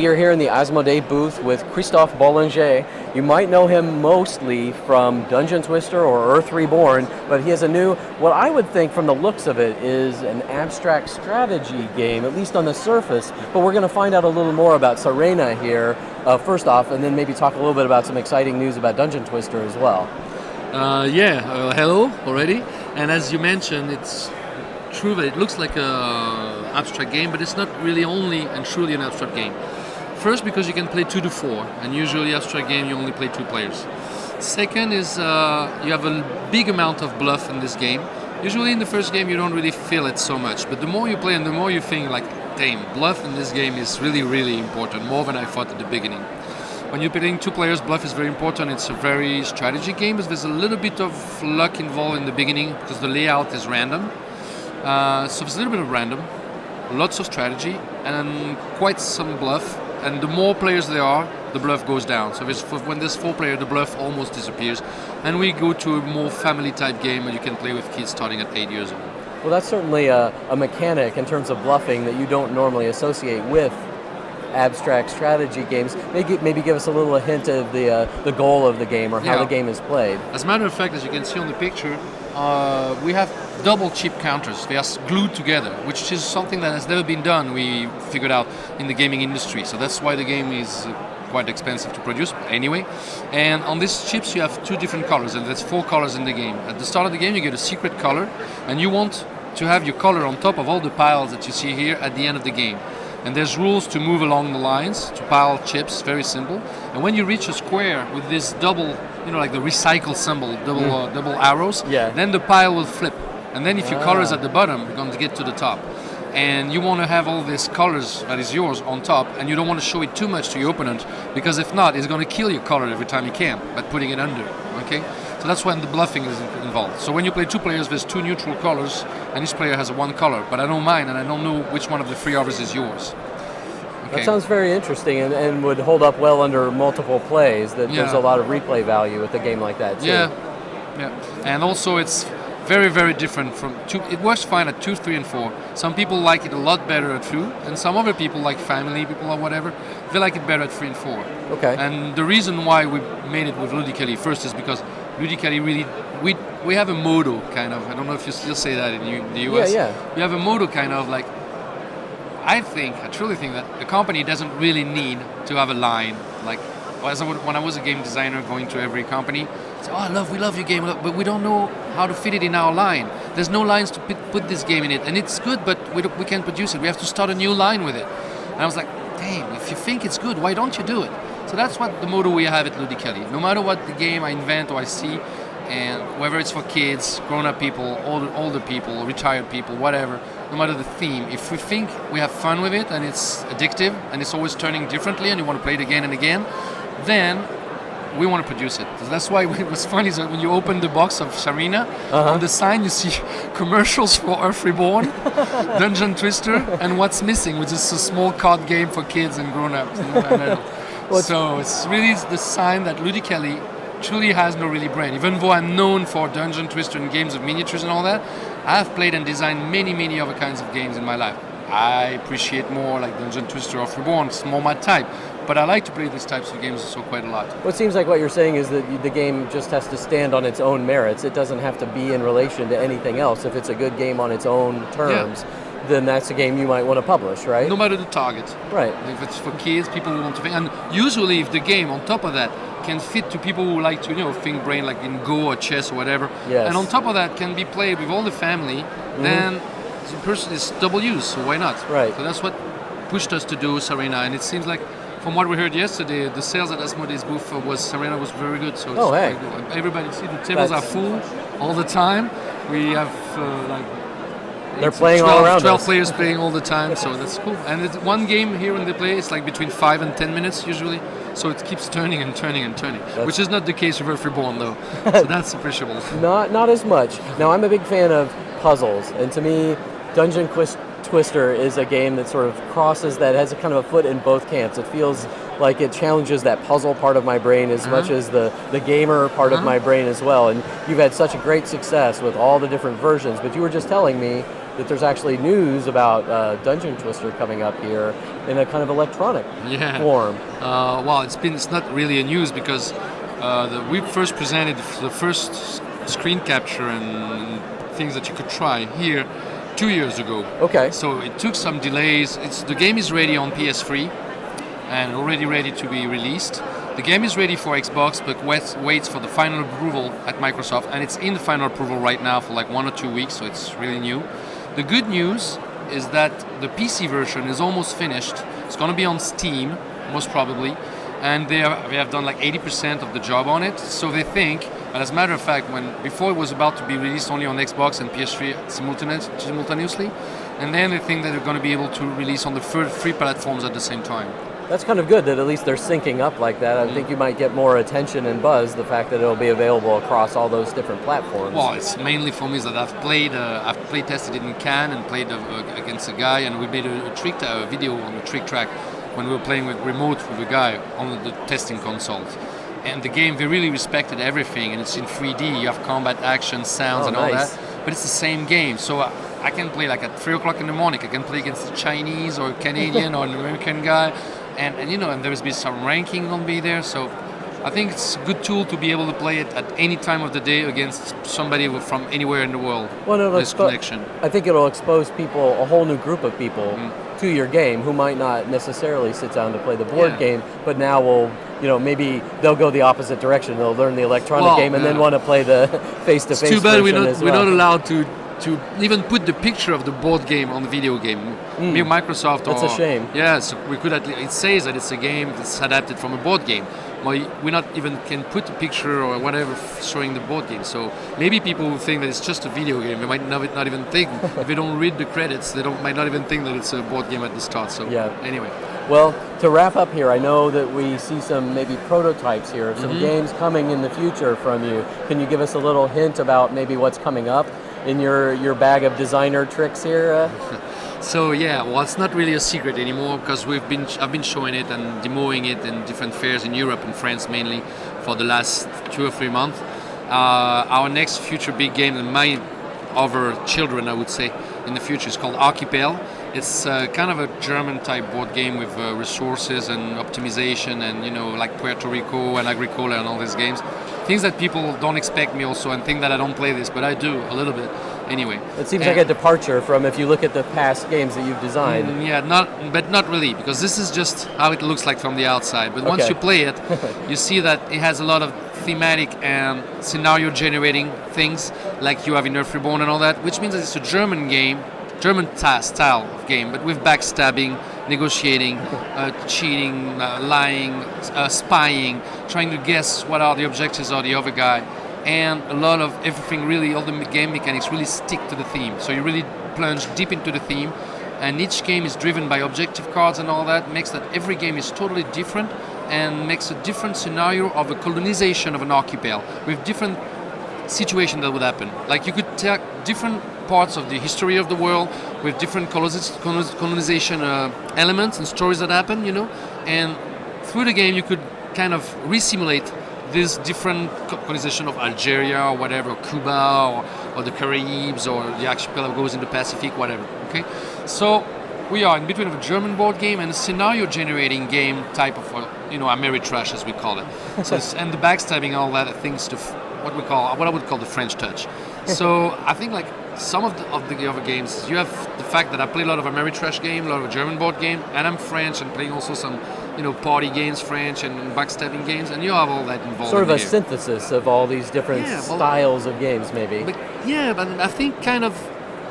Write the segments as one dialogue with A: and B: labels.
A: We are here in the Asmodee booth with Christophe Boelinger. You might know him mostly from Dungeon Twister or Earth Reborn, but he has a new, what I would think from the looks of it is an abstract strategy game, at least on the surface. But we're going to find out a little more about Sarena here, first off, and then maybe talk a little bit about some exciting news about Dungeon Twister as well.
B: Hello already. And as you mentioned, it's true that it looks like an abstract game, but it's not really only and truly an abstract game. First, because you can play 2 to 4, and usually abstract game you only play 2 players. Second is you have a big amount of bluff in this game. Usually in the first game you don't really feel it so much, but the more you play and the more you think like, damn, bluff in this game is really, really important, more than I thought at the beginning. When you're playing 2 players, bluff is very important. It's a very strategy game, but there's a little bit of luck involved in the beginning because the layout is random. So there's a little bit of random, lots of strategy, and quite some bluff. And the more players there are, the bluff goes down. So when there's 4 players, the bluff almost disappears. And we go to a more family type game, and you can play with kids starting at 8 years old.
A: Well, that's certainly a mechanic in terms of bluffing that you don't normally associate with abstract strategy games. Maybe give us a little hint of the goal of the game or how the game is played.
B: As a matter of fact, as you can see on the picture, we have double chip counters. They are glued together, which is something that has never been done, we figured out, in the gaming industry. So that's why the game is quite expensive to produce anyway. And on these chips you have 2 different colors, and there's 4 colors in the game. At the start of the game you get a secret color, and you want to have your color on top of all the piles that you see here at the end of the game. And there's rules to move along the lines, to pile chips, very simple. And when you reach a square with this double, like the recycle symbol, double arrows, then the pile will flip. And then if your color is at the bottom, you're going to get to the top. And you want to have all these colors that is yours on top, and you don't want to show it too much to your opponent, because if not, he's going to kill your color every time he can by putting it under, okay? So that's when the bluffing is involved. So when you play 2 players, there's 2 neutral colors, and each player has 1 color. But I know mine, and I don't know which one of the 3 others is yours. Okay.
A: That sounds very interesting and would hold up well under multiple plays. There's a lot of replay value with a game like that, too.
B: Yeah. And also it's very, very different from 2. It works fine at 2, 3, and 4. Some people like it a lot better at 2, and some other people, like family people or whatever, they like it better at 3 and 4.
A: Okay.
B: And the reason why we made it with Ludically first is because Ludically really, we have a motto kind of. I don't know if you still say that in the US.
A: Yeah.
B: We have a motto kind of like, I truly think that a company doesn't really need to have a line. Like when I was a game designer going to every company, I say, we love your game, but we don't know how to fit it in our line. There's no lines to put this game in it, and it's good, but we can't produce it. We have to start a new line with it. And I was like, damn, if you think it's good, why don't you do it? So that's what the motto we have at Ludically. No matter what the game I invent or I see, and whether it's for kids, grown-up people, older people, retired people, whatever, no matter the theme, if we think we have fun with it and it's addictive and it's always turning differently and you want to play it again and again, then we want to produce it. So that's why what's funny is that when you open the box of Serena, on the sign you see commercials for Earth Reborn, Dungeon Twister, and what's missing, which is a small card game for kids and grown-ups. So it's really the sign that Ludically truly has no really brand. Even though I'm known for Dungeon Twister and games of miniatures and all that, I have played and designed many, many other kinds of games in my life. I appreciate more like Dungeon Twister or Reborn, it's more my type. But I like to play these types of games also quite a lot.
A: Well, it seems like what you're saying is that the game just has to stand on its own merits. It doesn't have to be in relation to anything else. If it's a good game on its own terms, then that's a game you might want to publish, right?
B: No matter the target.
A: Right.
B: If it's for kids, people who want to think. And usually if the game, on top of that, can fit to people who like to, think brain, like in Go or chess or whatever.
A: Yes.
B: And on top of that can be played with all the family, then the person is double use, so why not?
A: Right.
B: So that's what pushed us to do Sarena, and it seems like from what we heard yesterday, the sales at Asmodee's booth Sarena was very good. So it's very good. Everybody see the tables are full all the time. We have
A: they're playing all around
B: 12
A: us.
B: players playing all the time, so that's cool. And one game here when they play, it's like between 5 and 10 minutes usually. So it keeps turning and turning and turning, which is not the case with Earth Reborn though. So that's appreciable.
A: Not as much. Now I'm a big fan of puzzles, and to me, Dungeon Twister is a game that sort of crosses that, has a kind of a foot in both camps. It feels like it challenges that puzzle part of my brain as much as the gamer part of my brain as well. And you've had such a great success with all the different versions, but you were just telling me that there's actually news about Dungeon Twister coming up here in a kind of electronic form.
B: Well, it's not really a news because we first presented the first screen capture and things that you could try here 2 years ago.
A: Okay.
B: So it took some delays. The game is ready on PS3 and already ready to be released. The game is ready for Xbox, but waits for the final approval at Microsoft, and it's in the final approval right now for like 1 or 2 weeks, so it's really new. The good news is that the PC version is almost finished. It's going to be on Steam, most probably, and they have done like 80% of the job on it. So they think, and as a matter of fact, before it was about to be released only on Xbox and PS3 simultaneously, and then they think that they're going to be able to release on the three platforms at the same time.
A: That's kind of good that at least they're syncing up like that. I think you might get more attention and buzz the fact that it'll be available across all those different platforms.
B: Well, it's mainly for me that I've play tested it in Cannes and played against a guy, and we made a video on the trick track when we were playing with remote with a guy on the testing consoles. And the game, they really respected everything, and it's in 3D. You have combat, action, sounds, and all that. But it's the same game, so I can play like at 3 o'clock in the morning. I can play against a Chinese or a Canadian or an American guy. And there's been some ranking going to be there, so I think it's a good tool to be able to play it at any time of the day against somebody from anywhere in the world.
A: Well,
B: this connection.
A: I think it'll expose people, a whole new group of people, to your game who might not necessarily sit down to play the board game, but now will, maybe they'll go the opposite direction. They'll learn the electronic game and then want to play the face-to-face
B: version. It's too bad
A: we're
B: not allowed to even put the picture of the board game on the video game. Microsoft.
A: That's a shame.
B: Yeah, so we could it says that it's a game that's adapted from a board game. Well, we not even can put a picture or whatever showing the board game. So maybe people will think that it's just a video game. They might not even think, if they don't read the credits, they might not even think that it's a board game at the start. So anyway.
A: Well, to wrap up here, I know that we see some maybe prototypes here of some games coming in the future from you. Can you give us a little hint about maybe what's coming up in your bag of designer tricks here?
B: So it's not really a secret anymore because I've been showing it and demoing it in different fairs in Europe and France mainly for the last 2 or 3 months. Our next future big game, and my other children, I would say, in the future, is called Archipel. It's kind of a German type board game with resources and optimization and like Puerto Rico and Agricola and all these games. Things that people don't expect me also and think that I don't play this, but I do a little bit. Anyway.
A: It seems like a departure from if you look at the past games that you've designed.
B: Not really, because this is just how it looks like from the outside. But once you play it, you see that it has a lot of thematic and scenario generating things like you have in Earth Reborn and all that, which means that it's a German game, German style of game, but with backstabbing, negotiating, cheating, lying, spying, trying to guess what are the objectives of the other guy, and a lot of everything, really, all the game mechanics really stick to the theme. So you really plunge deep into the theme, and each game is driven by objective cards and all that, makes that every game is totally different and makes a different scenario of a colonization of an archipel with different situations that would happen. Like you could take different parts of the history of the world with different colonization elements and stories that happen, and through the game you could kind of re-simulate this different colonization of Algeria or whatever, Cuba or the Caribs or the archipelago goes in the Pacific, whatever. Okay, so we are in between of a German board game and a scenario generating game type of Ameritrash as we call it. So and the backstabbing, all that things to what I would call the French touch. So I think like some of the other games, you have the fact that I play a lot of Ameritrash game, a lot of German board game, and I'm French and playing also some party games, French and backstabbing games, and you have all that involved.
A: Sort of a synthesis of all these different styles of games, maybe.
B: But I think kind of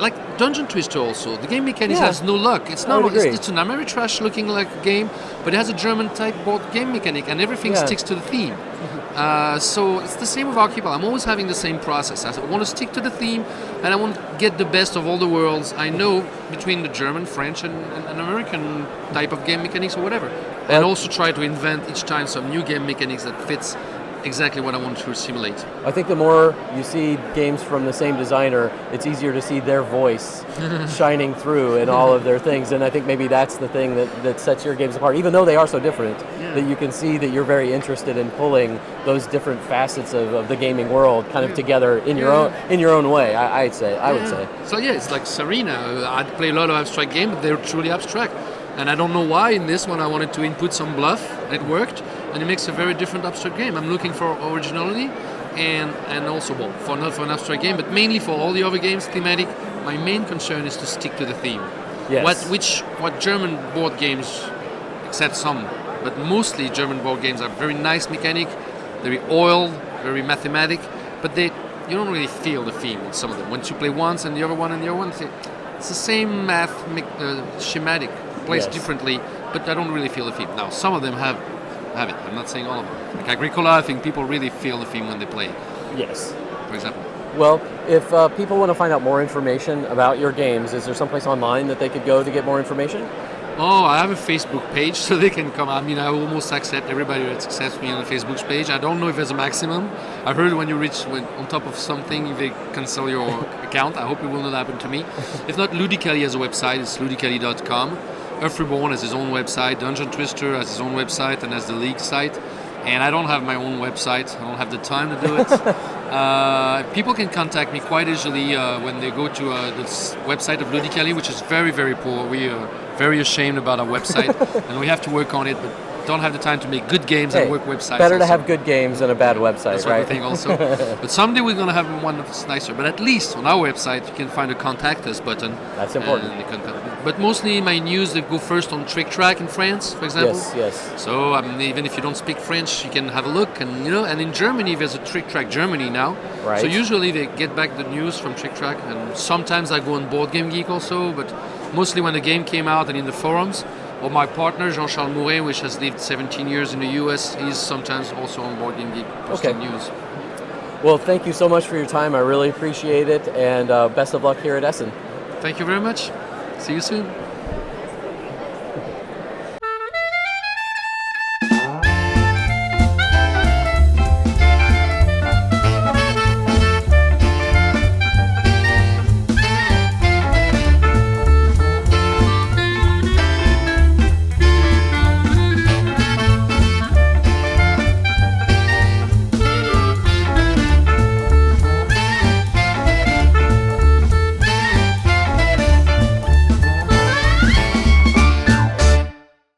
B: like Dungeon Twister also. The game mechanics has no luck. It's not. It's an Ameritrash looking like a game, but it has a German type board game mechanic, and everything sticks to the theme. So it's the same with Archipel. I'm always having the same process. I want to stick to the theme, and I want to get the best of all the worlds I know between the German, French, and American type of game mechanics or whatever. And also try to invent each time some new game mechanics that fits exactly what I want to simulate.
A: I think the more you see games from the same designer, it's easier to see their voice shining through in all of their things, and I think maybe that's the thing that sets your games apart, even though they are so different. that you can see that you're very interested in pulling those different facets of the gaming world kind of together in your own way. I would say.
B: So yeah, it's like Serena. I play a lot of abstract games, but they're truly abstract. And I don't know why in this one I wanted to input some bluff. It worked, and it makes a very different abstract game. I'm looking for originality, and also not for an abstract game, but mainly for all the other games, thematic. My main concern is to stick to the theme.
A: Yes.
B: What German board games, except some, but mostly German board games are very nice mechanic, very oiled, very mathematic, but you don't really feel the theme in some of them. Once you play once and the other one and the other one, it's the same math schematic, placed differently, but I don't really feel the theme. Now, some of them have it. I'm not saying all of them. Like Agricola, I think people really feel the theme when they play.
A: Yes.
B: For example.
A: Well, if people want to find out more information about your games, is there someplace online that they could go to get more information?
B: Oh, I have a Facebook page, so they can come. I mean, I almost accept everybody that accepts me on the Facebook page. I don't know if there's a maximum. I heard when you reach on top of something, they cancel your account. I hope it will not happen to me. If not, Ludically has a website. It's ludically.com. Earth Reborn has his own website. Dungeon Twister has his own website and has the League site. And I don't have my own website. I don't have the time to do it. People can contact me quite easily when they go to the website of Ludically, which is very, very poor. We are very ashamed about our website, and we have to work on it, but don't have the time to make good games and work websites.
A: Better to
B: also.
A: have good games than a bad website,
B: That's
A: right?
B: That's what I think also. But someday we're going to have one that's nicer. But at least on our website, you can find a contact us button.
A: That's important.
B: But mostly my news, they go first on Trick Track in France, for example.
A: Yes.
B: So even if you don't speak French, you can have a look. And and in Germany, there's a Trick Track Germany now.
A: Right.
B: So usually they get back the news from Trick Track. And sometimes I go on Board Game Geek also, but mostly when the game came out and in the forums. Or my partner, Jean-Charles Mouret, which has lived 17 years in the US, he's sometimes also on Board Game Geek posting news.
A: Well, thank you so much for your time. I really appreciate it, and best of luck here at Essen.
B: Thank you very much. See you soon.